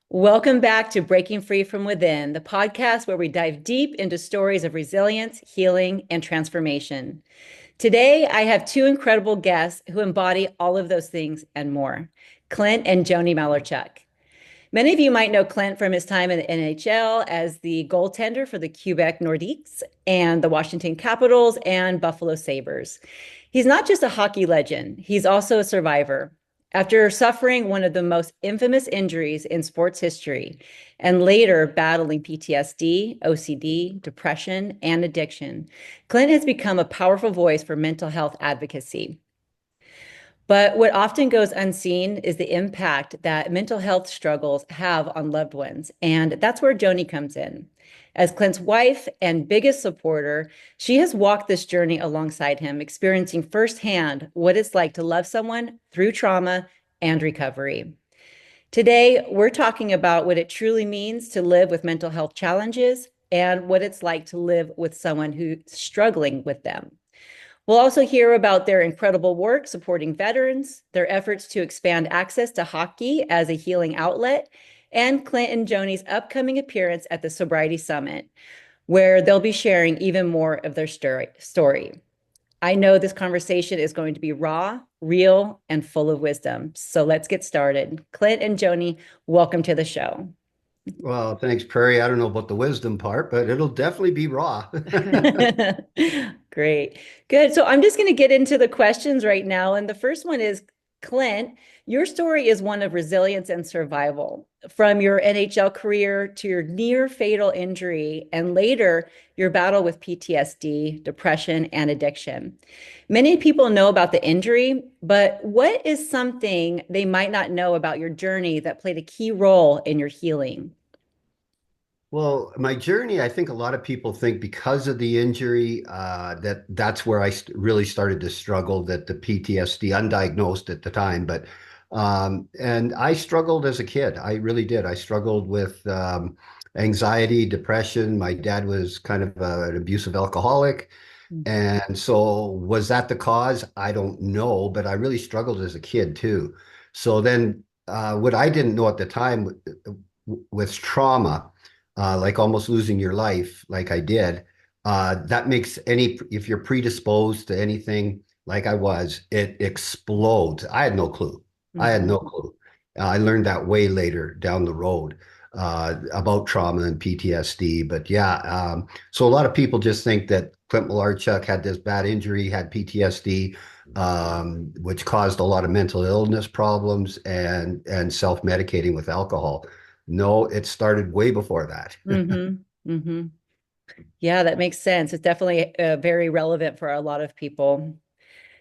Welcome back to Breaking Free from Within, the podcast where we dive deep into stories of resilience, healing, and transformation. Today, I have two incredible guests who embody all of those things and more, Clint and Joanie Malarchuk. Many of you might know Clint from his time in the NHL as the goaltender for the Quebec Nordiques and the Washington Capitals and Buffalo Sabres. He's not just a hockey legend, he's also a survivor. After suffering one of the most infamous injuries in sports history and later battling PTSD, OCD, depression, and addiction, Clint has become a powerful voice for mental health advocacy. But what often goes unseen is the impact that mental health struggles have on loved ones. And that's where Joanie comes in. As Clint's wife and biggest supporter, she has walked this journey alongside him, experiencing firsthand what it's like to love someone through trauma and recovery. Today, we're talking about what it truly means to live with mental health challenges and what it's like to live with someone who's struggling with them. We'll also hear about their incredible work supporting veterans, their efforts to expand access to hockey as a healing outlet, and Clint and Joanie's upcoming appearance at the Sobriety Summit, where they'll be sharing even more of their story. I know this conversation is going to be raw, real, and full of wisdom. So let's get started. Clint and Joanie, welcome to the show. Well, thanks, Prairie. I don't know about the wisdom part, but it'll definitely be raw. Great. Good. So I'm just going to get into the questions right now. And the first one is, Clint, your story is one of resilience and survival. From your NHL career to your near fatal injury and later your battle with PTSD, depression, and addiction. Many people know about the injury, but what is something they might not know about your journey that played a key role in your healing? Well, my journey, I think a lot of people think because of the injury, that's where I st really started to struggle, that the PTSD, undiagnosed at the time, but and I struggled as a kid. I really did. I struggled with anxiety, depression. My dad was kind of an abusive alcoholic. And so was that the cause? I don't know, but I really struggled as a kid too. So then what I didn't know at the time with trauma, like almost losing your life, like I did, that makes if you're predisposed to anything like I was, it explodes. I had no clue. I had no Mhm. clue. I learned that way later down the road about trauma and PTSD. But yeah, so a lot of people just think that Clint Malarchuk had this bad injury, had PTSD, which caused a lot of mental illness problems and self-medicating with alcohol. No, it started way before that. Mm-hmm. Mm-hmm. Yeah, that makes sense. It's definitely very relevant for a lot of people.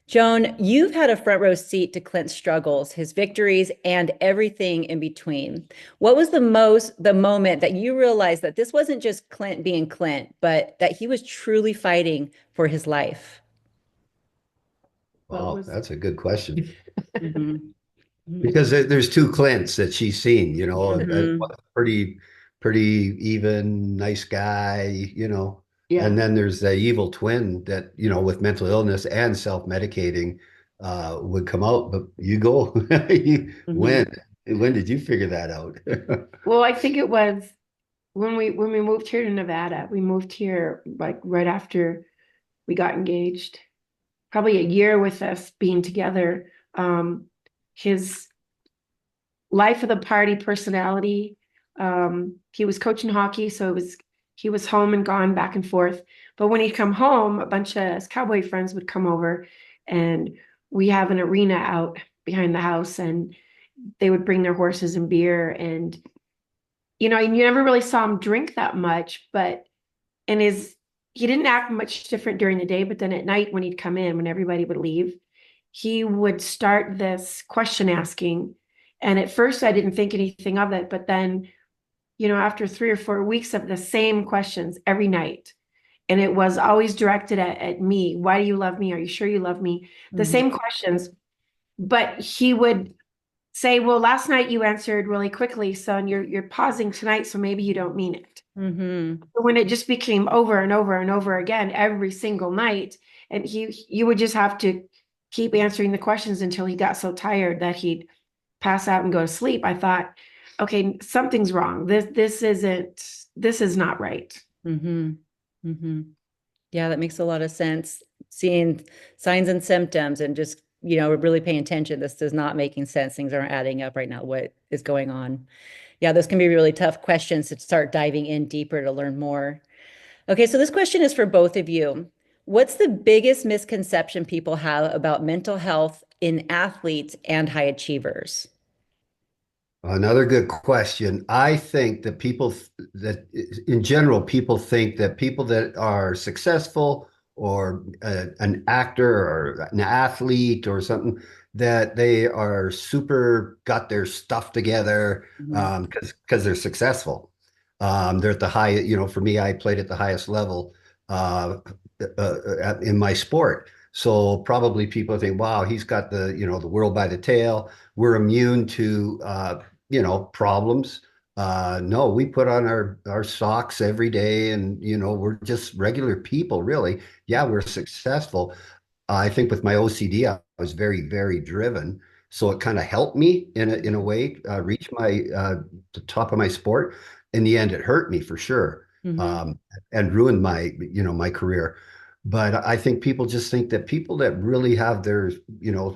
Joan, you've had a front row seat to Clint's struggles, his victories, and everything in between. What was the moment that you realized that this wasn't just Clint being Clint, but that he was truly fighting for his life? What Wow, was that's a good question. Mm-hmm. Because there's two Clints that she's seen, Mm-hmm. a pretty even, nice guy, yeah. and then there's the evil twin that, with mental illness and self-medicating, would come out. But you go, Mm-hmm. when did you figure that out? Well, I think it was when we moved here to Nevada. We moved here like right after we got engaged. Probably a year with us being together. His life of the party personality. He was coaching hockey, so he was home and gone back and forth. But when he'd come home, a bunch of his cowboy friends would come over, and we have an arena out behind the house, and they would bring their horses and beer, and and you never really saw him drink that much, but and his he didn't act much different during the day, but then at night when he'd come in, when everybody would leave, he would start this question asking. And at first I didn't think anything of it, but then, after 3 or 4 weeks of the same questions every night, and it was always directed at me. Why do you love me? Are you sure you love me? The Mm-hmm. same questions, but he would say, well, last night you answered really quickly, so and you're pausing tonight, so maybe you don't mean it. Mm-hmm. But when it just became over and over and over again every single night, and you would just have to keep answering the questions until he got so tired that he'd pass out and go to sleep. I thought, okay, something's wrong. This is not right. Mm-hmm. Mm-hmm. Yeah, that makes a lot of sense. Seeing signs and symptoms and just, really paying attention. This is not making sense. Things aren't adding up right now. What is going on? Yeah, those can be really tough questions to start diving in deeper to learn more. Okay, so this question is for both of you. What's the biggest misconception people have about mental health in athletes and high achievers? Another good question. I think that that in general, people think that people that are successful or an actor or an athlete or something, that they are super got their stuff together Mhm. because they're successful. They're at the high, for me, I played at the highest level in my sport. So probably people think, wow, he's got the world by the tail. We're immune to problems. No, we put on our socks every day and, we're just regular people, really. Yeah, we're successful. I think with my OCD, I was very, very driven. So it kind of helped me in a way reach the top of my sport. In the end, it hurt me for sure, Mhm. um, and ruined my career. But I think people just think that people that really have their,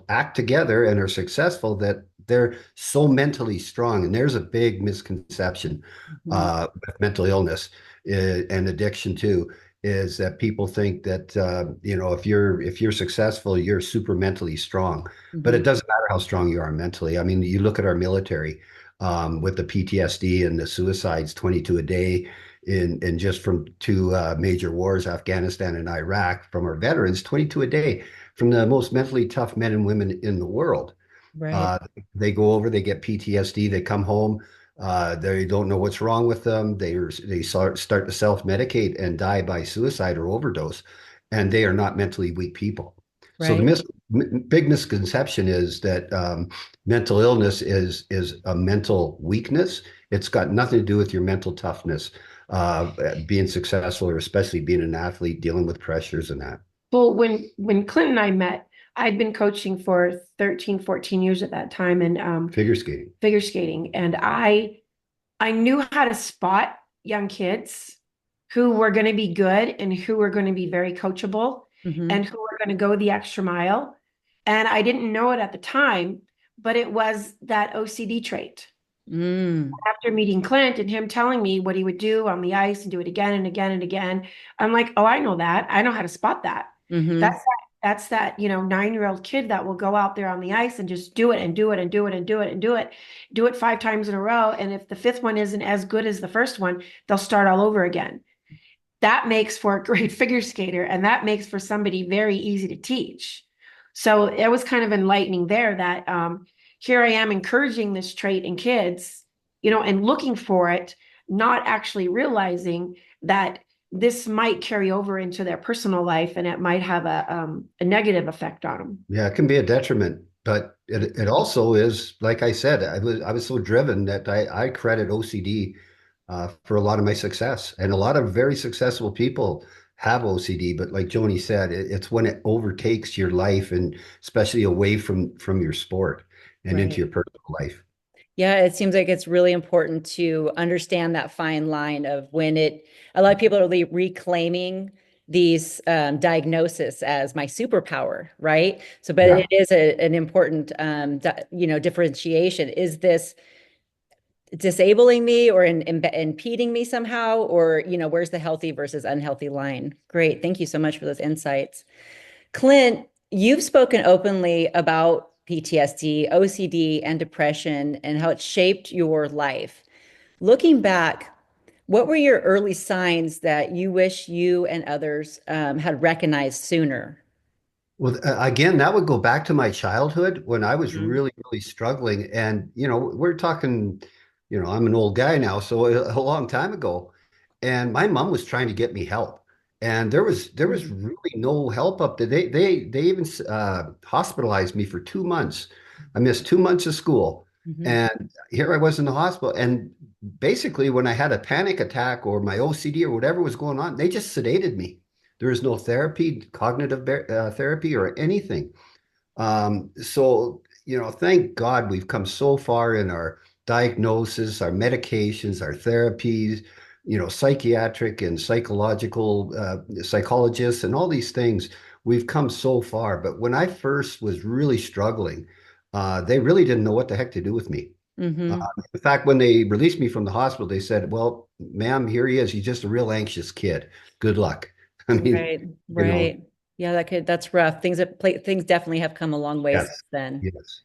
act together and are successful, that they're so mentally strong. And there's a big misconception Mhm. with mental illness and addiction too, is that people think that if you're successful, you're super mentally strong. But it Mhm. doesn't matter how strong you are mentally. I mean, you look at our military with the PTSD and the suicides, 22 a day in just from two major wars, Afghanistan and Iraq, from our veterans, 22 a day from the most mentally tough men and women in the world. Right. Uh, they go over, they get PTSD, they come home, they don't know what's wrong with them. They start to self-medicate and die by suicide or overdose, and they are not mentally weak people. So the Right. big misconception is that mental illness is a mental weakness. It's got nothing to do with your mental toughness, being successful, or especially being an athlete, dealing with pressures and that. Well, when Clint and I met, I'd been coaching for 13, 14 years at that time and Figure skating. figure skating. And I knew how to spot young kids who were going to be good and who were going to be very coachable and Mhm. who were going to go the extra mile. And I didn't know it at the time, but it was that OCD trait. Mm. After meeting Clint and him telling me what he would do on the ice and do it again and again and again, I'm like, oh, I know that. I know how to spot that. Mhm. That's that 9-year-old kid that will go out there on the ice and just do it and do it and do it and do it and do it 5 times in a row. And if the fifth one isn't as good as the first one, they'll start all over again. That makes for a great figure skater, and that makes for somebody very easy to teach. So it was kind of enlightening there that here I am encouraging this trait in kids, and looking for it, not actually realizing that this might carry over into their personal life and it might have a negative effect on them. Yeah, it can be a detriment, but it also is, like I said, I was so driven that I credit OCD for a lot of my success. And a lot of very successful people have OCD, but like Joni said, it's when it overtakes your life, and especially away from your sport and into Right. your personal life. Yeah, it seems like it's really important to understand that fine line of when a lot of people are reclaiming these diagnosis as my superpower, right? So, but it Yeah. is an important, differentiation. Is this disabling me or impeding me somehow? Or, where's the healthy versus unhealthy line? Great. Thank you so much for those insights. Clint, you've spoken openly about PTSD, OCD, and depression and how it shaped your life. Looking back, what were your early signs that you wish you and others had recognized sooner? Well, again, that would go back to my childhood when I was Mhm. really, really struggling. And, we're talking, I'm an old guy now, so a long time ago. And my mom was trying to get me help. And there was Mhm. really no help up there. They even hospitalized me for 2 months. I missed 2 months of school. Mhm. And here I was in the hospital. And basically, when I had a panic attack or my OCD or whatever was going on, they just sedated me. There is no therapy, cognitive therapy, or anything. So, thank God we've come so far in our diagnosis, our medications, our therapies, psychiatric and psychological psychologists and all these things. We've come so far. But when I first was really struggling, they really didn't know what the heck to do with me. Uh, Mm-hmm. in fact, when they released me from the hospital, they said, "Well, ma'am, here he is. He's just a real anxious kid. Good luck." I mean, Right, you know, right. Yeah, that's rough. Things definitely have come a long way yes, since then. yes.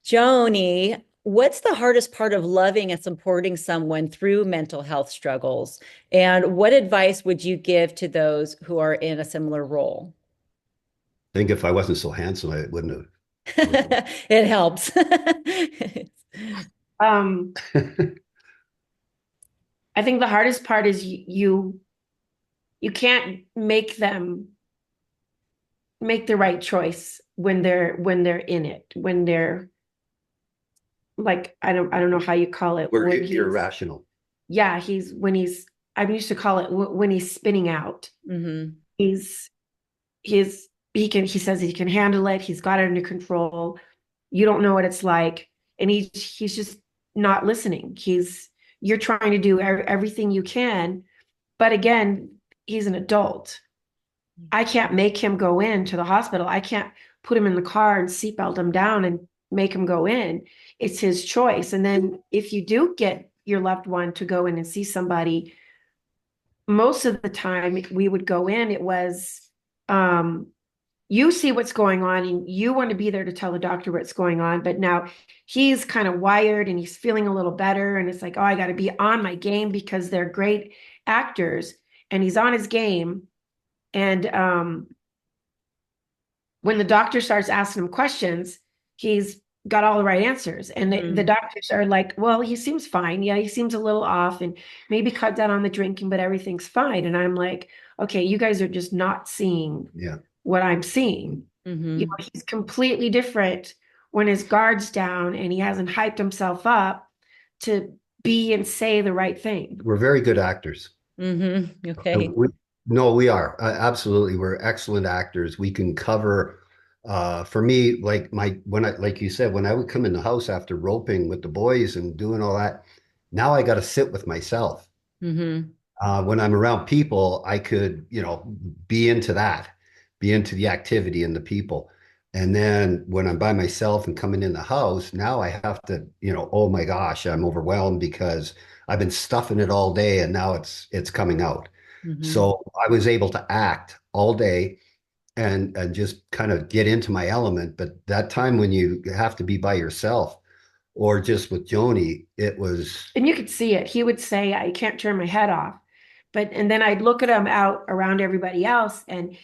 Joni, what's the hardest part of loving and supporting someone through mental health struggles? And what advice would you give to those who are in a similar role? I think if I wasn't so handsome, I wouldn't have. It helps. Um, I think the hardest part is you can't make them make the right choice when they're in it, when they're like I don't know how you call it We're when he's irrational. yeah, he's when he's I used to call it when he's spinning out. Hmm. He's he says he can handle it. He's got it under control. You don't know what it's like, and he's just not listening. You're trying to do everything you can, but again, he's an adult. I can't make him go into the hospital. I can't put him in the car and seatbelt him down and make him go in. It's his choice. And then if you do get your loved one to go in and see somebody, most of the time we would go in, it was um you see what's going on and you want to be there to tell the doctor what's going on, but now he's kind of wired and he's feeling a little better and it's like, oh, I got to be on my game because they're great actors, and he's on his game. And when the doctor starts asking him questions, he's got all the right answers. And the Mm-hmm. doctors are like, well, he seems fine. Yeah, he seems a little off and maybe cut down on the drinking, but everything's fine. And I'm like, okay, you guys are just not seeing Yeah. what I'm seeing. You Hmm. know, he's completely different when his guard's down and he hasn't hyped himself up to be and say the right thing. We're very good actors. Hmm. Uh, Okay. We, no, we are. Absolutely. We're excellent actors. We can cover, for me, like you said, when I would come in the house after roping with the boys and doing all that, now I got to sit with myself. Hmm. When I'm around people, I could, be into that, be into the activity and the people. And then when I'm by myself and coming in the house, now I have to, oh my gosh, I'm overwhelmed because I've been stuffing it all day and now it's coming out. Hmm. So I was able to act all day and just kind of get into my element. But that time when you have to be by yourself or just with Joni, it was, And you could see it. He would say, I can't turn my head off. And then I'd look at him out around everybody else, and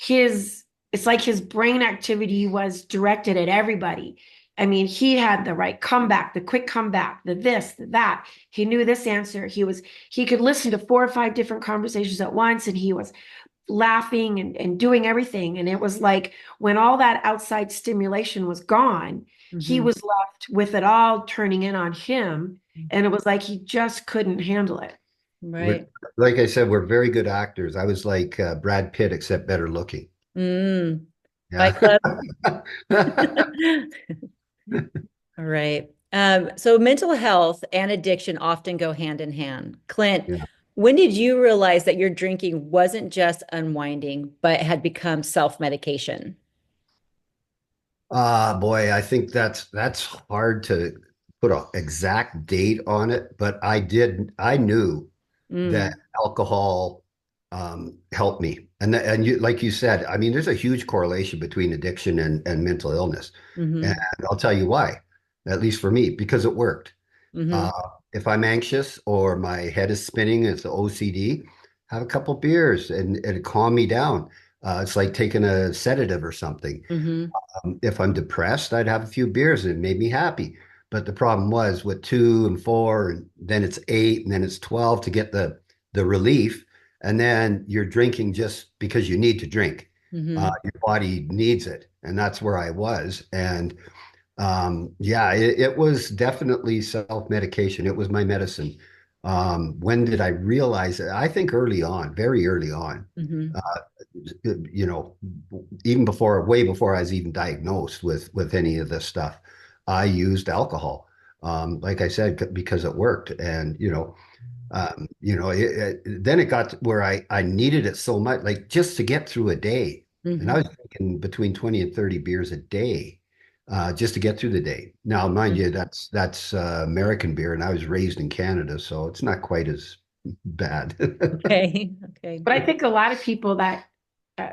it's like his brain activity was directed at everybody. I mean, he had the right comeback, the quick comeback, the this, the that. He knew this answer. He could listen to 4 or 5 different conversations at once, and he was laughing and doing everything. And it was like when all that outside stimulation was gone, he Hmm. was left with it all turning in on him. And it was like he just couldn't handle it. we're, Right. like I said, we're very good actors. I was like Brad Pitt, except better looking. Mm. Fight Yeah. Club. All right. So mental health and addiction often go hand in hand. Clint, Yeah. when did you realize that your drinking wasn't just unwinding, but had become self-medication? Boy, I think that's hard to put an exact date on it, but I knew that Mm. alcohol helped me. And you, like you said, I mean, there's a huge correlation between addiction and mental illness. And Hmm. I'll tell you why, at least for me, because it worked. Uh, Hmm. if I'm anxious or my head is spinning, it's the OCD, have a couple beers and it'll calm me down. It's like taking a sedative or something. Hmm. If I'm depressed, I'd have a few beers and it made me happy. But the problem was with two and four, and then it's eight, and then it's 12 to get the relief. And then you're drinking just because you need to drink. Hmm. Your body needs it. And that's where I was. And yeah, it was definitely self-medication. It was my medicine. When did I realize it? I think early on, very early on. Hmm. Uh, you know, even before, way before I was even diagnosed with any of this stuff, I used alcohol. like I said, because it worked. And, then it got to where I needed it so much, like just to get through a day. And I Hmm. was drinking between 20 and 30 beers a day, just to get through the day. Now, mind you, that's American beer, and I was raised in Canada, so it's not quite as bad. Okay. Okay. But I think a lot of people that uh,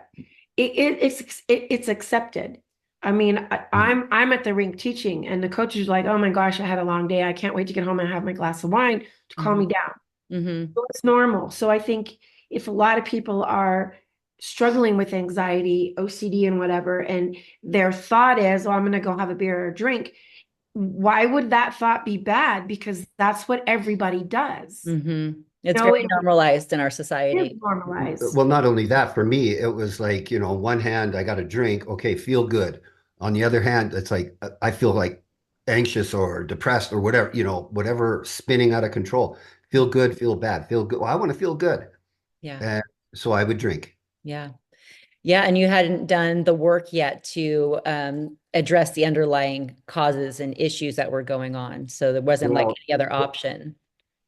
it's accepted. I mean, I'm at the rink teaching, and the coach is like, "Oh my gosh, I had a long day. I can't wait to get home and have my glass of wine to calm me Hmm. down." Hmm. So it's normal. So I think if a lot of people are struggling with anxiety, OCD, and whatever, and their thought is, "Oh, I'm going to go have a beer or a drink," why would that thought be bad? Because that's what everybody does. Hmm. It's No, very it normalized in our is society. normalized. Well, not only that, for me, it was like, on one hand, I got a drink, okay, feel good. On the other hand, it's like I feel like anxious or depressed or whatever, whatever spinning out of control. Feel good, feel bad, feel good. Well, I want to feel good. Yeah. And so I would drink. Yeah. Yeah. And you hadn't done the work yet to address the underlying causes and issues that were going on. So there wasn't like Well, any other option.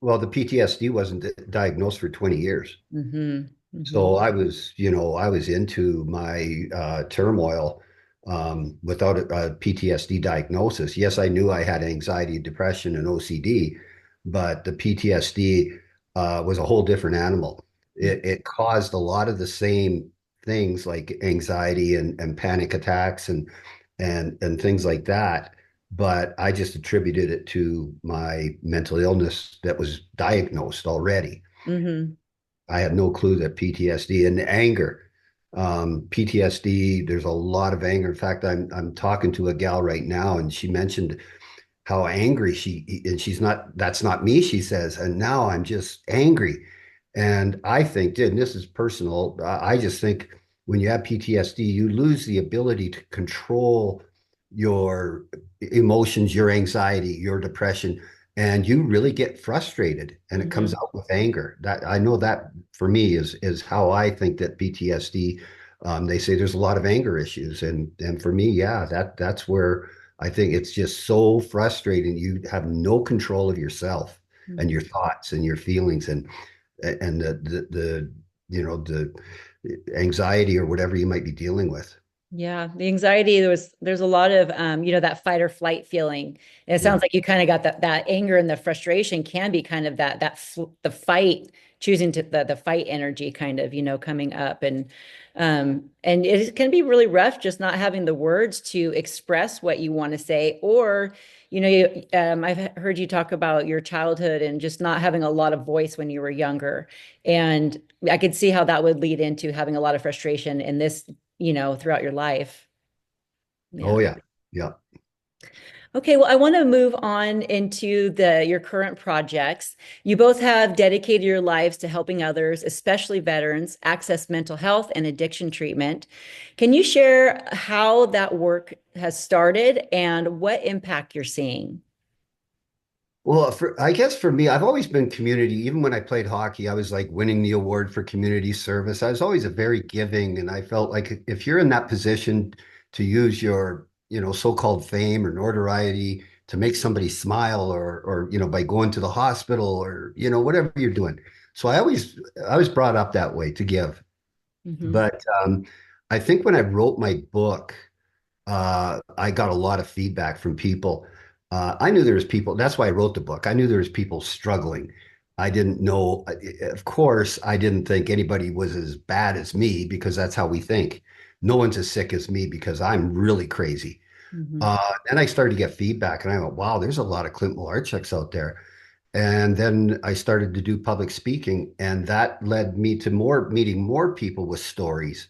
well, the PTSD wasn't diagnosed for 20 years. Hmm. Hmm. So I was into my turmoil without a PTSD diagnosis. Yes, I knew I had anxiety, depression, and OCD, but the PTSD was a whole different animal. It caused a lot of the same things like anxiety and panic attacks and things like that. But I just attributed it to my mental illness that was diagnosed already. Hmm. I had no clue that PTSD and anger. PTSD, there's a lot of anger. In fact, I'm talking to a gal right now, and she mentioned how angry and she's not, that's not me, she says, and now I'm just angry. And I think, and this is personal, I just think when you have PTSD, you lose the ability to control your emotions, your anxiety, your depression, and you really get frustrated, and it comes Hmm. out with anger. That I know that for me is how I think that PTSD. They say there's a lot of anger issues, and for me, yeah, that's where I think it's just so frustrating. You have no control of yourself and your Hmm. thoughts and your feelings and the anxiety or whatever you might be dealing with. Yeah, the anxiety, there's a lot of that fight or flight feeling. And it Yeah. sounds like you kind of got that anger and the frustration can be kind of the fight, choosing to the fight energy kind of, coming up and it can be really rough just not having the words to express what you want to say or I've heard you talk about your childhood and just not having a lot of voice when you were younger. And I could see how that would lead into having a lot of frustration in this throughout your life. Oh Yeah. yeah. Yeah. Okay, well, I want to move on into the your current projects. You both have dedicated your lives to helping others, especially veterans, access mental health and addiction treatment. Can you share how that work has started and what impact you're seeing? Well, I guess for me, I've always been community. Even when I played hockey, I was like winning the award for community service. I was always a very giving, and I felt like if you're in that position to use your, so-called fame or notoriety to make somebody smile, or by going to the hospital, or whatever you're doing. So I was brought up that way to give. Hmm. But I think when I wrote my book, I got a lot of feedback from people. I knew there was people. That's why I wrote the book. I knew there was people struggling. I didn't know. Of course, I didn't think anybody was as bad as me because that's how we think. No one's as sick as me because I'm really crazy. Hmm. Then I started to get feedback, and I went, "Wow, there's a lot of Clint Malarchuks out there." And then I started to do public speaking, and that led me to meeting more people with stories.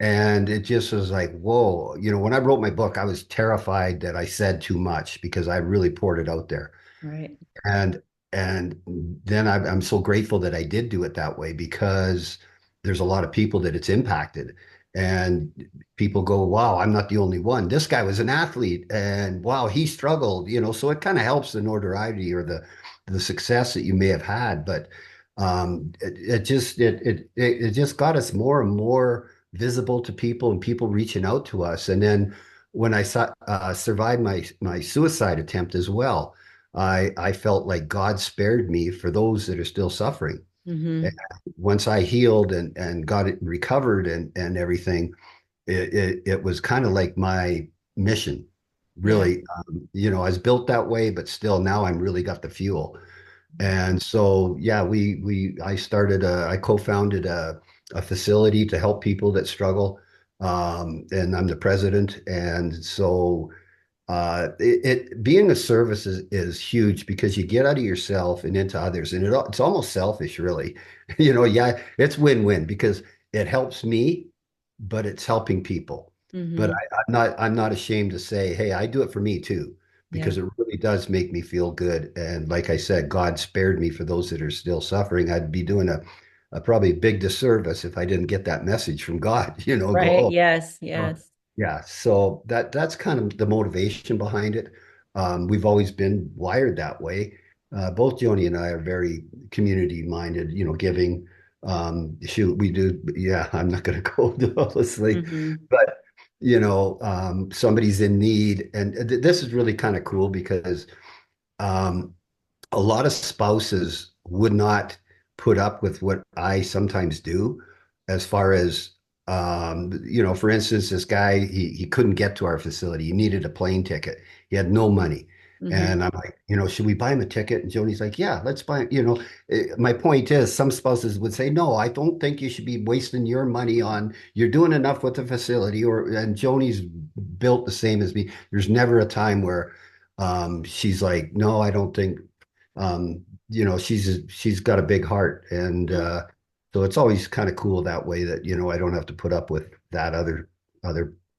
And it just was like, whoa, when I wrote my book, I was terrified that I said too much because I really poured it out there. Right. And and then I'm so grateful that I did do it that way because there's a lot of people that it's impacted. And people go, wow, I'm not the only one. This guy was an athlete and wow, he struggled, so it kind of helps the notoriety or the success that you may have had. But it just got us more and more visible to people and people reaching out to us. And then when I survived my suicide attempt as well, I felt like God spared me for those that are still suffering. And Mm-hmm. once I healed and got it recovered and everything, it was kind of like my mission, Yeah. really. I was built that way, but still now I'm really got the fuel. And so, yeah, I co-founded a facility to help people that struggle. And I'm the president. And so being a service is huge because you get out of yourself and into others, and it's almost selfish, really. Yeah, it's win-win because it helps me, but it's helping people. But Mm-hmm. I'm not ashamed to say, hey, I do it for me too, Yeah. because it really does make me feel good. And like I said, God spared me for those that are still suffering. I'd be doing a probably big disservice if I didn't get that message from God, go, Right. oh, Yes. uh, Yes. yeah, so that's kind of the motivation behind it. We've always been wired that way. Both Joni and I are very community minded, giving. Shoot, we do. Yeah, I'm not going to go honestly, Mm-hmm. but somebody's in need, and this is really kind of cool because um, a lot of spouses would not put up with what I sometimes do, as far as for instance, this guy he couldn't get to our facility. He needed a plane ticket. He had no money. Mm-hmm. And I'm like, should we buy him a ticket? And Joni's like, yeah, let's buy. My point is, some spouses would say, no, I don't think you should be wasting your money on. You're doing enough with the facility. And Joni's built the same as me. There's never a time where she's like, no, I don't think she's got a big heart, and so it's always kind of cool that way that I don't have to put up with that other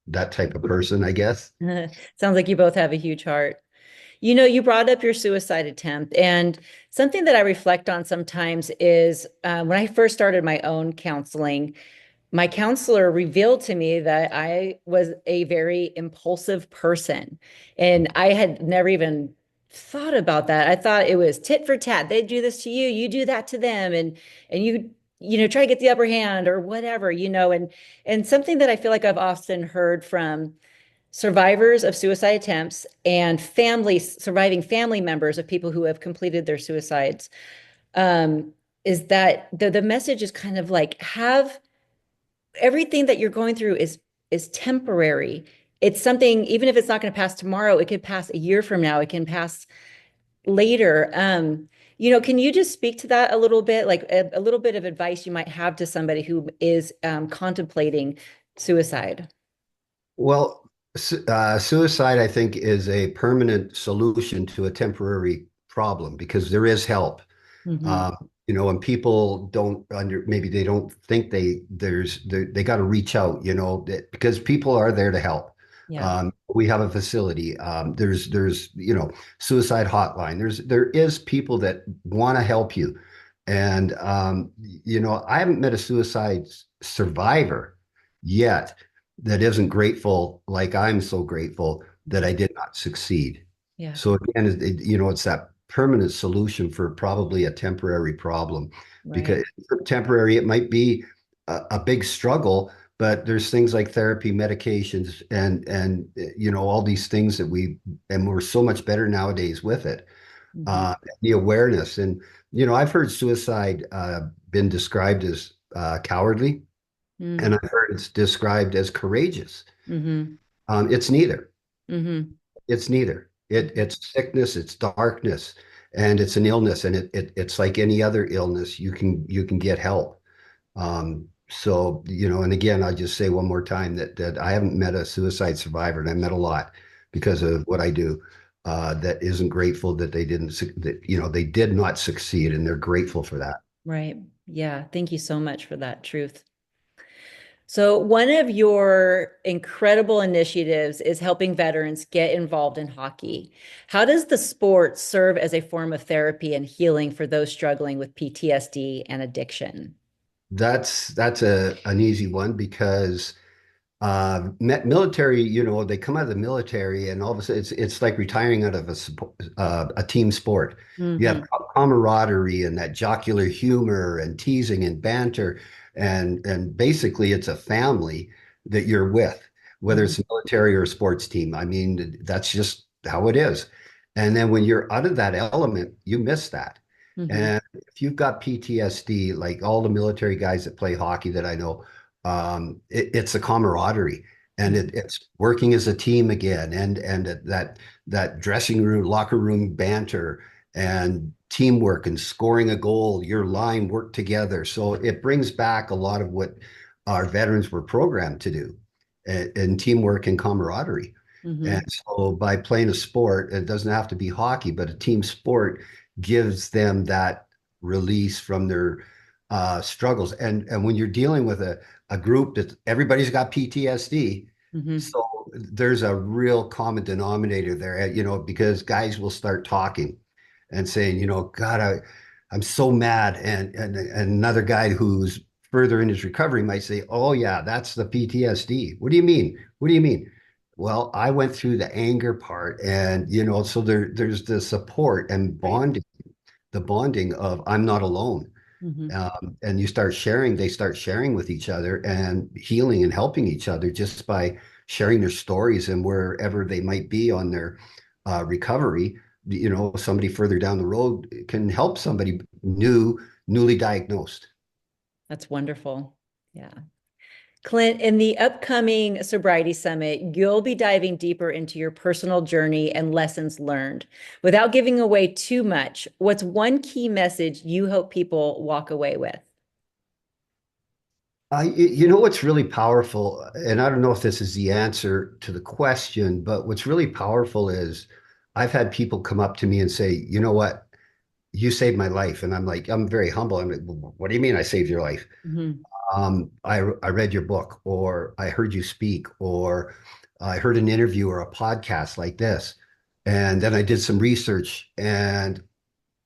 that type of person, I guess. Sounds like you both have a huge heart. You brought up your suicide attempt, and something that I reflect on sometimes is when I first started my own counseling, my counselor revealed to me that I was a very impulsive person. And I had never even thought about that. I thought it was tit for tat. They do this to you, you do that to them, and try to get the upper hand or whatever. And something that I feel like I've often heard from survivors of suicide attempts and surviving family members of people who have completed their suicides, is that the message is kind of like have everything that you're going through is temporary. It's something, even if it's not going to pass tomorrow, it could pass a year from now, it can pass later. Can you just speak to that a little bit, like a little bit of advice you might have to somebody who is contemplating suicide? Well, suicide, I think, is a permanent solution to a temporary problem because there is help. Hmm. Um, and people don't maybe they don't think they got to reach out, because people are there to help. Yeah. We have a facility. There's suicide hotline. There is people that want to help you, and I haven't met a suicide survivor yet that isn't grateful like I'm so grateful that I did not succeed. Yeah. So again, it's that permanent solution for probably a temporary problem. Right. Because temporary, it might be a big struggle, but there's things like therapy, medications, and all these things and we're so much better nowadays with it. Hmm. The awareness, and I've heard suicide been described as cowardly, and Mm. I've heard it's described as courageous. Hmm. It's neither. Hmm. It's neither. It's sickness, it's darkness, and it's an illness, and it's like any other illness. You can get help. So and again, I'll just say one more time that I haven't met a suicide survivor, and I met a lot because of what I do. That isn't grateful that they did not succeed, and they're grateful for that. Right. Yeah. Thank you so much for that truth. So, one of your incredible initiatives is helping veterans get involved in hockey. How does the sport serve as a form of therapy and healing for those struggling with PTSD and addiction? That's an easy one because military, they come out of the military, and all of a sudden it's like retiring out of a team sport. You have Hmm. camaraderie and that jocular humor and teasing and banter, and basically it's a family that you're with, whether Hmm. it's a military or a sports team. I mean, that's just how it is. And then when you're out of that element, you miss that. Hmm. And if you've got PTSD, like all the military guys that play hockey that I know, it's a camaraderie and it's working as a team again, and that dressing room, locker room banter and teamwork and scoring a goal, your line work together. So it brings back a lot of what our veterans were programmed to do, and teamwork and camaraderie. And Hmm. so by playing a sport, it doesn't have to be hockey, but a team sport gives them that release from their struggles. And when you're dealing with a group that everybody's got PTSD, Hmm. so there's a real common denominator there, because guys will start talking and saying, God, I'm so mad. And another guy who's further in his recovery might say, oh yeah, that's the PTSD. What do you mean? What do you mean? Well, I went through the anger part, and so there's the support and Right. the bonding of I'm not alone. Hmm. And they start sharing with each other and healing and helping each other just by sharing their stories and wherever they might be on their recovery. Somebody further down the road can help somebody newly diagnosed. That's wonderful. Yeah. Clint, in the upcoming Sobriety Summit, you'll be diving deeper into your personal journey and lessons learned. Without giving away too much, what's one key message you hope people walk away with? You know what's really powerful, and I don't know if this is the answer to the question, but what's really powerful is I've had people come up to me and say, you know what, you saved my life. And I'm like, I'm very humble. I'm like, what do you mean I saved your life? Hmm. I read your book, or I heard you speak, or I heard an interview or a podcast like this. And then I did some research and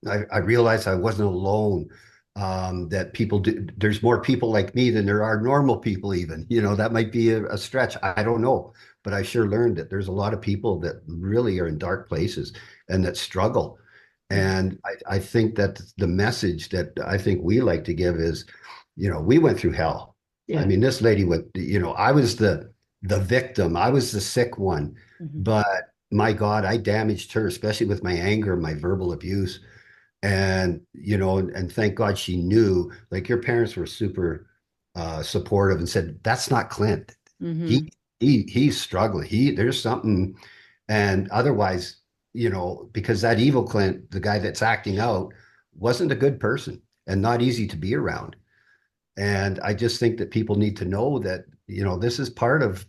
I realized I wasn't alone. That people do, there's more people like me than there are normal people, even. That might be a stretch. I don't know. But I sure learned that there's a lot of people that really are in dark places and that struggle. And I think that the message that I think we like to give is, we went through hell. I Yeah. mean, this lady went, I was the victim, I was the sick one, Hmm. but my God, I damaged her, especially with my anger and my verbal abuse. And and thank God she knew, like, your parents were super supportive and said, that's not Clint. he Hmm. he's struggling, there's something. And otherwise, because that evil Clint, the guy that's acting out, wasn't a good person and not easy to be around. And I just think that people need to know that, this is part of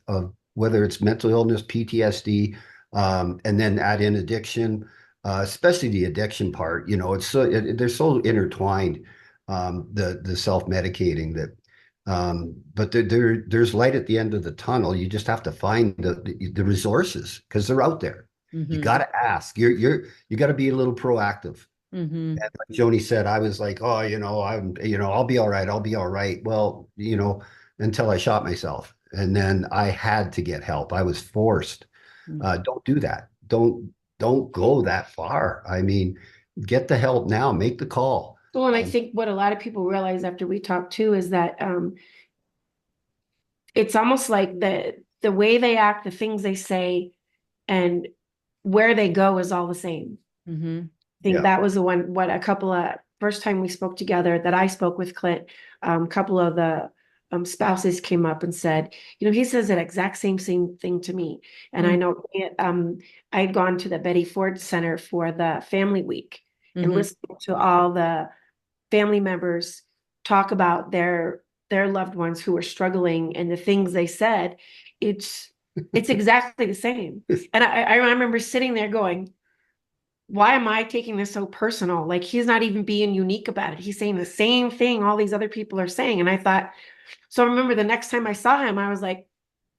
whether it's mental illness, PTSD, and then add in addiction, especially the addiction part. They're so intertwined, the self-medicating that, but there's light at the end of the tunnel. You just have to find the resources because they're out there. You Hmm. got to ask. You got to be a little proactive. Hmm. And like Joni said, I was like, oh, I'll be all right. I'll be all right. Well, until I shot myself. And then I had to get help. I was forced. Don't do that. Don't go that far. I mean, get the help now. Make the call. Well, and I think what a lot of people realize after we talk too is that it's almost like the way they act, the things they say, and where they go is all the same. Hmm. I think Yeah. that was the one, what a couple of first time we spoke together that I spoke with Clint, a couple of the spouses came up and said, he says that exact same thing to me. And I know I had gone to the Betty Ford Center for the Family Week and Hmm. listening to all the family members talk about their loved ones who are struggling and the things they said, it's exactly the same. And I remember sitting there going, why am I taking this so personal? Like, he's not even being unique about it. He's saying the same thing all these other people are saying. And I thought, so I remember the next time I saw him, I was like,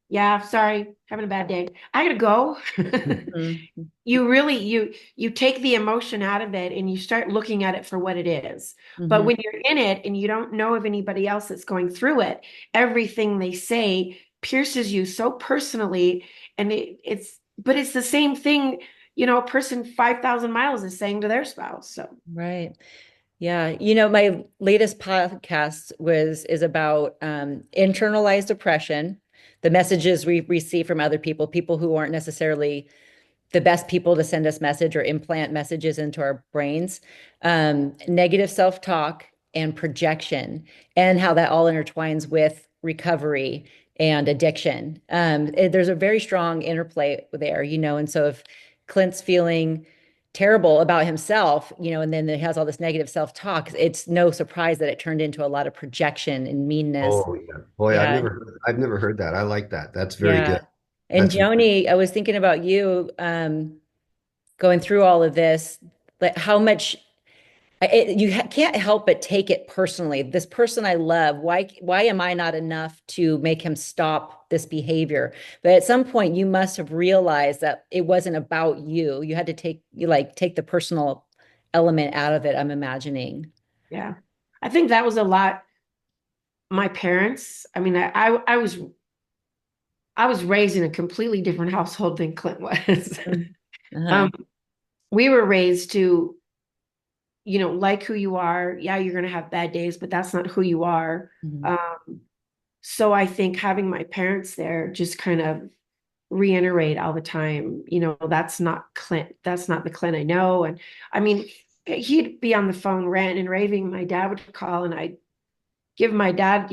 yeah, sorry, having a bad day. I gotta go. Hmm. You really you take the emotion out of it and you start looking at it for what it is. But Hmm. when you're in it and you don't know of anybody else that's going through it, everything they say pierces you so personally. And it's the same thing, a person 5,000 miles is saying to their spouse. So Right. Yeah. My latest podcast is about internalized depression, the messages we receive from other people, people who aren't necessarily the best people to send us message or implant messages into our brains. Negative self-talk and projection, and how that all intertwines with recovery and addiction. There's a very strong interplay there, and so if Clint's feeling terrible about himself, and then it has all this negative self-talk, it's no surprise that it turned into a lot of projection and meanness. Oh yeah. Boy, Yeah. I've never heard that. I like that. That's very good. Yeah. And That's Joanie, I was thinking about you going through all of this, like how much you can't help but take it personally. This person I love, why am I not enough to make him stop this behavior? But at some point, you must have realized that it wasn't about you. You had to take the personal element out of it, I'm imagining. Yeah. I think that was a lot. My parents, I mean, I was raised in a completely different household than Clint was. Mm. Uh-huh. Um, we were raised to, like who you are. Yeah, you're gonna have bad days, but that's not who you are. Mhm. So I think having my parents there just kind of reiterate all the time, that's not Clint. That's not the Clint I know. And I mean, he'd be on the phone ranting and raving. My dad would call and I'd give my dad,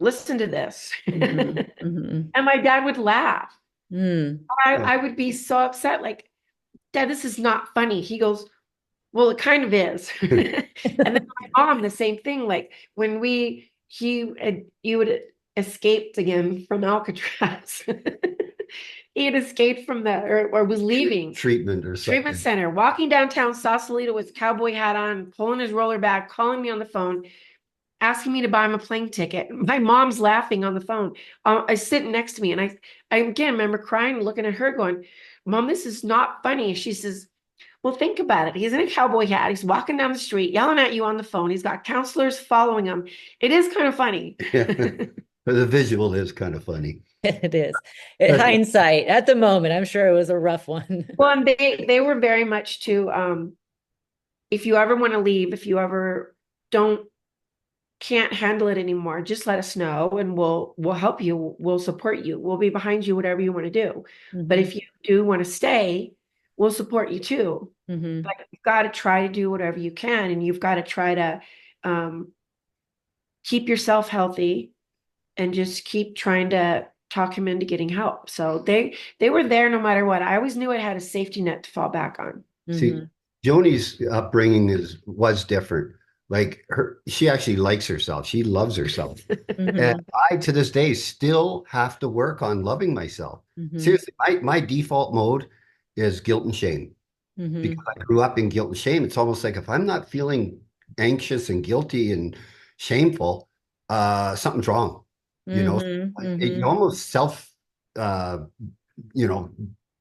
listen to this. Mhm. And Mhm. my dad would laugh. Mm. yeah. I would be so upset, like, Dad, this is not funny. He goes, well, it kind of is. And then my mom, the same thing. Like when you would escaped again from Alcatraz. He had escaped from or was leaving Treatment or treatment something. center, walking downtown Sausalito with his cowboy hat on, pulling his roller back, calling me on the phone, asking me to buy him a plane ticket. My mom's laughing on the phone. I sitting next to me, and I again remember crying, looking at her, going, "Mom, this is not funny." She says, "Well, think about it. He's in a cowboy hat. He's walking down the street, yelling at you on the phone. He's got counselors following him. It is kind of funny." Yeah. The visual is kind of funny. It is. In But hindsight, at the moment, I'm sure it was a rough one. Well, and they were very much to, if you ever want to leave, if you ever don't can't handle it anymore, just let us know and we'll help you. We'll support you. We'll be behind you, whatever you want to do. But Mhm. if you do want to stay, we'll support you too. Mhm. But you've got to try to do whatever you can, and you've got to try to um, keep yourself healthy and just keep trying to talk him into getting help. So they were there no matter what. I always knew I had a safety net to fall back on. see, Mhm. Joni's upbringing was different. Like she actually likes herself. She loves herself. And Mhm. I, to this day, still have to work on loving myself. Mhm. Seriously, my default mode is guilt and shame because Mhm. I grew up in guilt and shame. It's almost like if I'm not feeling anxious and guilty and shameful, something's wrong. You know, Mhm. you Mhm. almost uh, you know,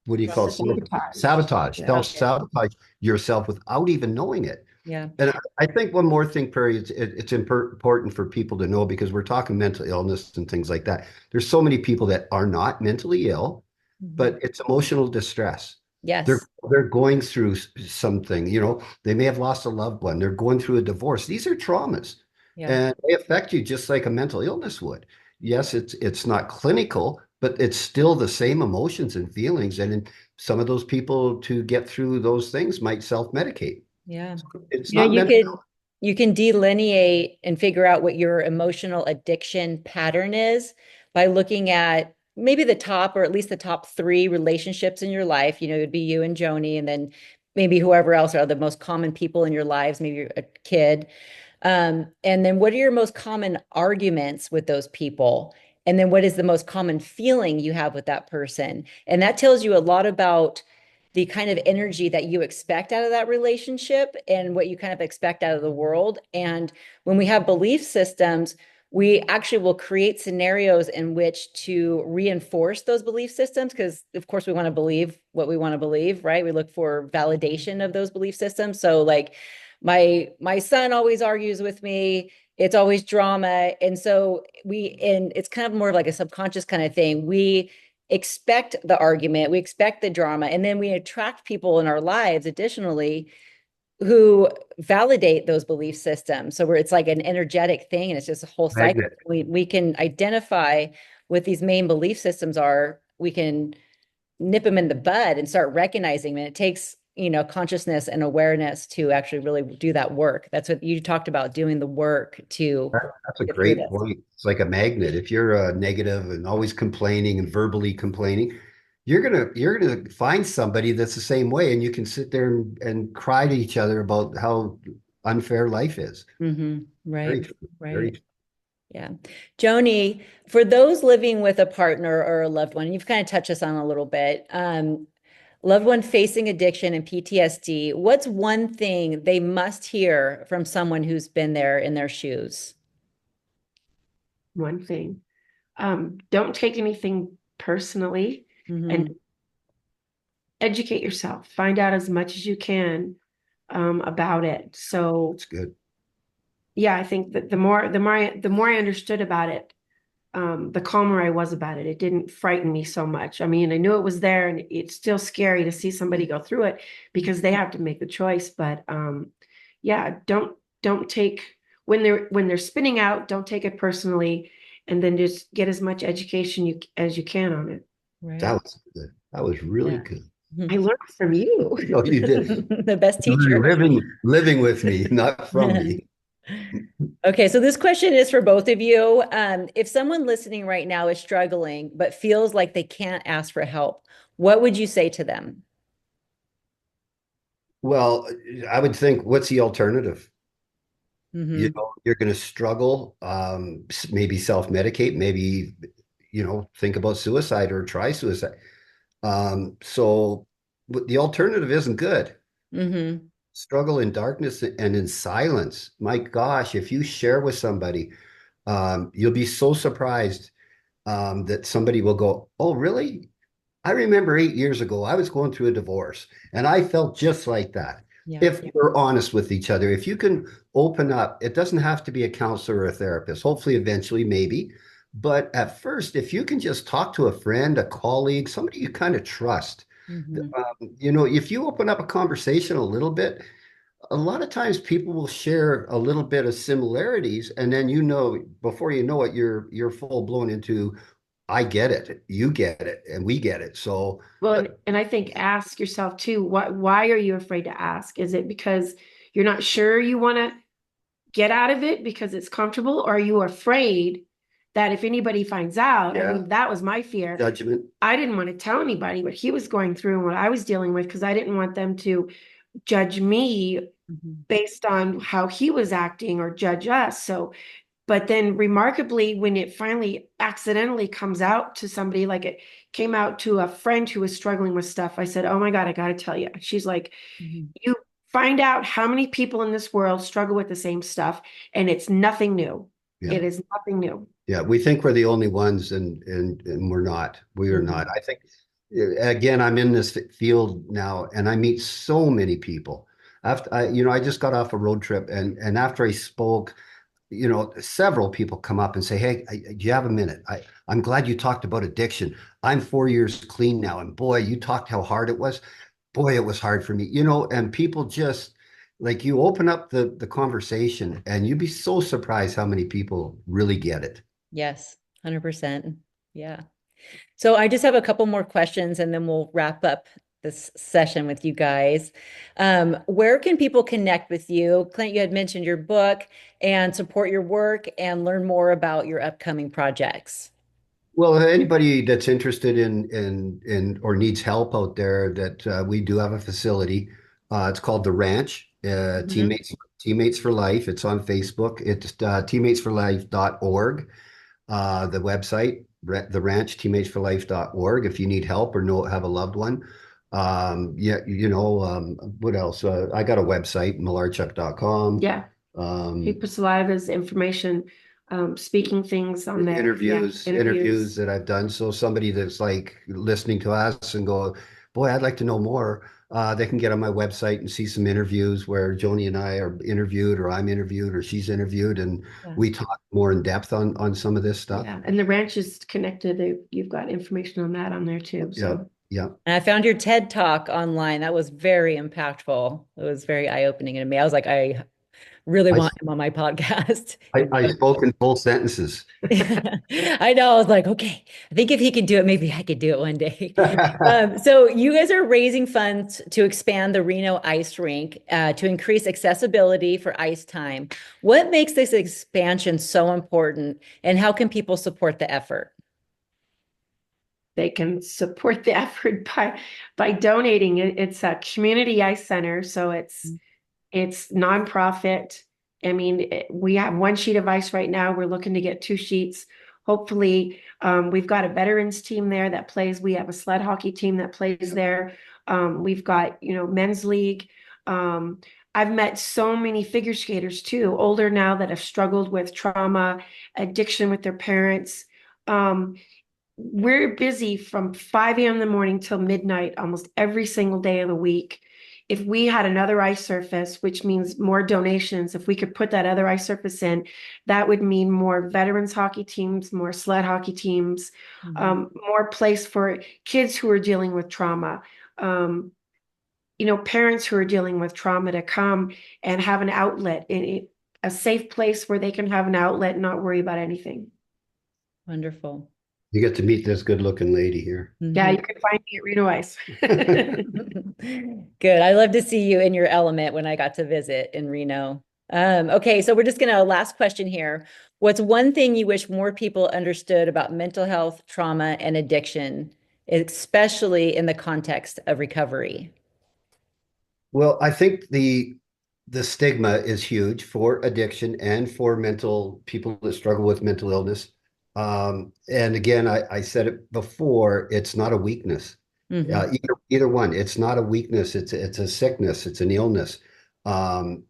what do you call it? Sabotage. Sabotage, Yeah. self-sabotage yourself without even knowing it. Yeah. And I think one more thing, Prairie, it's important for people to know because we're talking mental illness and things like that. There's so many people that are not mentally ill, Mhm. but it's emotional distress. They're Yes. they're going through something, they may have lost a loved one, they're going through a divorce. These are traumas, Yeah. and they affect you just like a mental illness would. Yes, it's not clinical, but it's still the same emotions and feelings. And in some of those people to get through those things might self-medicate. Yeah. It's You know, not you meant. could you can delineate and figure out what your emotional addiction pattern is by looking at maybe the top or at least the top three relationships in your life. It would be you and Joni, and then maybe whoever else are the most common people in your lives, maybe you're a kid. And then what are your most common arguments with those people? And then what is the most common feeling you have with that person? And that tells you a lot about the kind of energy that you expect out of that relationship and what you kind of expect out of the world. And when we have belief systems, we actually will create scenarios in which to reinforce those belief systems because of course we want to believe what we want to believe, right? We look for validation of those belief systems. So like my son always argues with me, it's always drama, and so and it's kind of more of like a subconscious kind of thing. We expect the argument, we expect the drama, and then we attract people in our lives additionally who validate those belief systems. So where it's like an energetic thing and it's just a whole cycle. We can identify what these main belief systems are. We can nip them in the bud and start recognizing them. And it takes, consciousness and awareness to actually really do that work. That's what you talked about, doing the work to That's a get through great this. point. It's like a magnet. If you're negative and always complaining and verbally complaining, you're gonna find somebody that's the same way, and you can sit there and cry to each other about how unfair life is. Very Right, true. Very right. true. Yeah. Joni, for those living with a partner or a loved one, you've kind of touched us on a little bit, loved one facing addiction and PTSD, what's one thing they must hear from someone who's been there in their shoes? One thing. Don't take anything personally and Hmm. educate yourself. Find out as much as you can about it. So It's good. yeah, I think that the more I understood about it, the calmer I was about it. It didn't frighten me so much. I mean, I knew it was there, and it's still scary to see somebody go through it because they have to make the choice. But yeah, don't take when they're spinning out, don't take it personally, and then just get as much education as you can on it. That Right. was good. That was really Yeah. good. I learned from you. Oh, you did. The best You were teacher. living with me, not from me. Okay, so this question is for both of you. If someone listening right now is struggling but feels like they can't ask for help, what would you say to them? Well, I would think, what's the alternative? You Hmm. know, you're going to struggle, maybe self-medicate, maybe, think about suicide or try suicide. So the alternative isn't good. Hmm. Struggle in darkness and in silence. My gosh, if you share with somebody, you'll be so surprised that somebody will go, "Oh, really? I remember 8 years ago, I was going through a divorce and I felt just like that." Yeah. If we're honest with each other, if you can open up, it doesn't have to be a counselor or a therapist, hopefully, eventually, maybe. But at first, if you can just talk to a friend, a colleague, somebody you kind of trust, Hmm. if you open up a conversation a little bit, a lot of times people will share a little bit of similarities, and then before you know it, you're full blown into, I get it, you get it, and we get it. So Well, and I think ask yourself too, why are you afraid to ask? Is it because you're not sure you want to get out of it because it's comfortable, or are you afraid that if anybody finds out? I yeah, mean, that was my fear. judgment. I didn't want to tell anybody what he was going through and what I was dealing with because I didn't want them to judge me Hmm. based on how he was acting or judge us. So, but then remarkably, when it finally accidentally comes out to somebody, like it came out to a friend who was struggling with stuff, I said, "Oh my God, I got to tell you." She's like, Hmm. "You find out how many people in this world struggle with the same stuff, and it's nothing new. Yeah. It is nothing new." Yeah, we think we're the only ones, and we're not. We are not. Hmm. I think, again, I'm in this field now, and I meet so many people. I just got off a road trip, and after I spoke, several people come up and say, "Hey, do you have a minute? I'm glad you talked about addiction. I'm 4 years clean now, and boy, you talked how hard it was. Boy, it was hard for me, and people just like you open up the conversation, and you'd be so surprised how many people really get it." Yes, 100%. Yeah. So I just have a couple more questions and then we'll wrap up this session with you guys. Where can people connect with you? Clint, you had mentioned your book and support your work and learn more about your upcoming projects. Well, anybody that's interested in or needs help out there, that we do have a facility. It's called The Ranch, Mhm. Teammates for Life. It's on Facebook. It's teammatesforlife.org. The website, The Ranch, teammatesforlife.org. If you need help or have a loved one. Yeah, what else? I got a website, malarchuk.com. Yeah. He Um, puts a lot of his information, speaking things on there. Yeah. interviews Interviews. that I've done. So somebody that's like listening to us and go, boy, I'd like to know more. They can get on my website and see some interviews where Joni and I are interviewed, or I'm interviewed, or she's interviewed, and Yeah. we talk more in depth on some of this stuff. Yeah. And the ranch is connected. You've got information on that on there too. Yeah, So yeah. And I found your TED Talk online. That was very impactful. It was very eye-opening to me. I was like, I Really I, want him on my podcast. I spoke in full sentences. I know. I was like, okay, I think if he could do it, maybe I could do it one day. So you guys are raising funds to expand the Reno ice rink to increase accessibility for ice time. What makes this expansion so important, and how can people support the effort? They can support the effort by donating. It's a community ice center, so it's nonprofit. I mean, we have one sheet of ice right now. We're looking to get two sheets. Hopefully, we've got a veterans team there that plays. We have a sled hockey team that plays there. We've got, men's league. Um, I've met so many figure skaters too, older now, that have struggled with trauma, addiction with their parents. We're busy from 5 a.m. in the morning till midnight almost every single day of the week. If we had another ice surface, which means more donations, if we could put that other ice surface in, that would mean more veterans hockey teams, more sled hockey teams, more place for kids who are dealing with trauma, parents who are dealing with trauma to come and have an outlet, in a safe place where they can have an outlet and not worry about anything. Wonderful. You get to meet this good-looking lady here. Yeah, you can find me at Reno Ice. Good. I love to see you in your element when I got to visit in Reno. Okay, so we're just gonna last question here. What's one thing you wish more people understood about mental health, trauma, and addiction, especially in the context of recovery? Well, I think the stigma is huge for addiction and for mental people that struggle with mental illness. And again, I said it before, it's not a weakness. Hmm. Either one, it's not a weakness. It's a sickness. It's an illness. And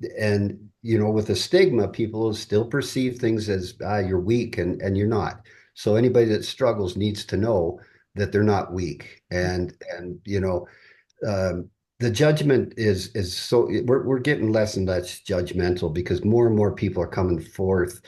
with the stigma, people still perceive things as you're weak, and you're not. So anybody that struggles needs to know that they're not weak. And the judgment is so we're getting less and less judgmental because more and more people are coming forth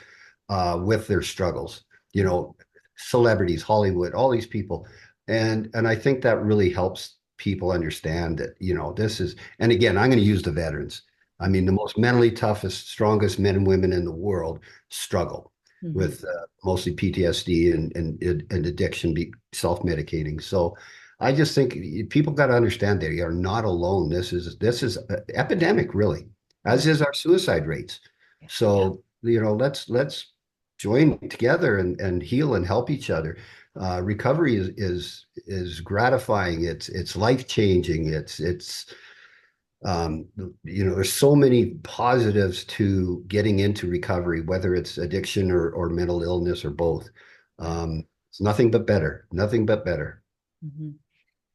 with their struggles. You know, celebrities, Hollywood, all these people, and I think that really helps people understand that this is. And again, I'm going to use the veterans. I mean, the most mentally toughest, strongest men and women in the world struggle with mostly PTSD and addiction, self-medicating. So I just think people got to understand they are not alone. This is an epidemic, really, as is our suicide rates. So let's join together and heal and help each other. Recovery is gratifying. It's life changing. There's so many positives to getting into recovery, whether it's addiction or mental illness or both. It's nothing but better. Nothing but better. Mhm.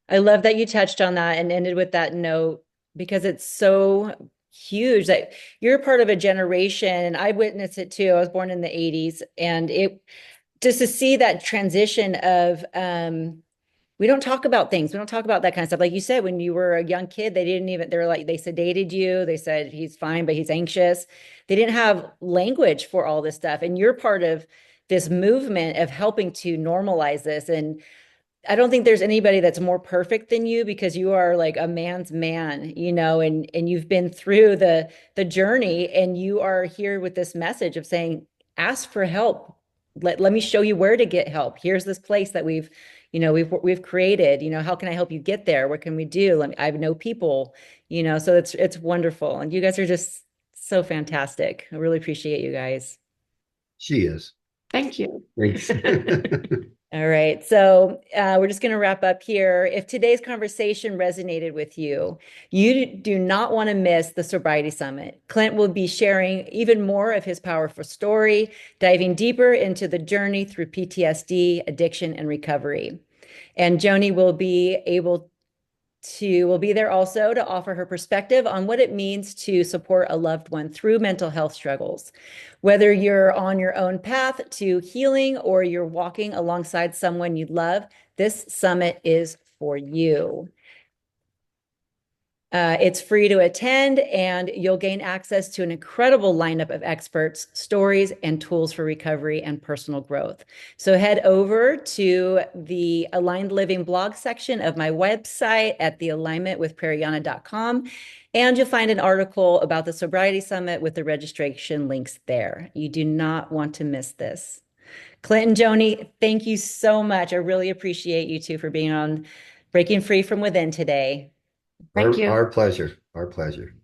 I love that you touched on that and ended with that note because it's so huge that you're part of a generation, and I witnessed it too. I was born in the 80s, and it just to see that transition of we don't talk about things. We don't talk about that kind of stuff. Like you said, when you were a young kid, they're like, they sedated you. They said he's fine, but he's anxious. They didn't have language for all this stuff. And you're part of this movement of helping to normalize this. And I don't think there's anybody that's more perfect than you because you are like a man's man, and you've been through the journey, and you are here with this message of saying, ask for help. Let me show you where to get help. Here's this place that we've created. How can I help you get there? What can we do? I know people, so it's wonderful. And you guys are just so fantastic. I really appreciate you guys. She is. Thank you. Thanks. All right. So we're just going to wrap up here. If today's conversation resonated with you, you do not want to miss the Sobriety Summit. Clint will be sharing even more of his powerful story, diving deeper into the journey through PTSD, addiction, and recovery. And Joanie will be there also to offer her perspective on what it means to support a loved one through mental health struggles. Whether you're on your own path to healing or you're walking alongside someone you love, this summit is for you. It's free to attend, and you'll gain access to an incredible lineup of experts, stories, and tools for recovery and personal growth. So head over to the Aligned Living blog section of my website at thealignmentwithprairiana.com, and you'll find an article about the Sobriety Summit with the registration links there. You do not want to miss this. Clint and Joanie, thank you so much. I really appreciate you two for being on Breaking Free from Within today. Thank you. Our pleasure. Our pleasure.